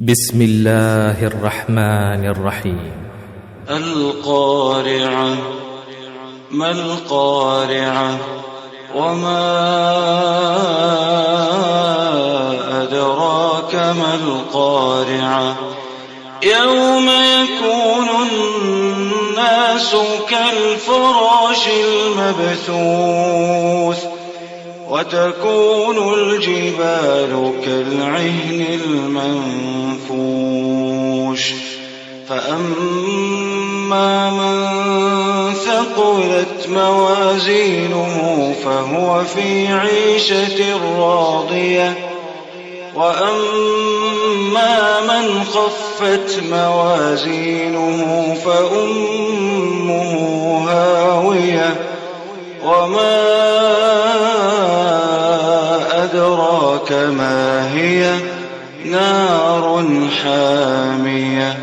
بسم الله الرحمن الرحيم. القارعة. ما القارعة؟ وما أدراك ما القارعة؟ يوم يكون الناس كالفراش المبثوث وتكون الجبال كالعهن المنفوش فأما من ثقلت موازينه فهو في عيشة راضية وأما من خفت موازينه فأمه هاوية وما أدراك ما هي؟ نار حامية.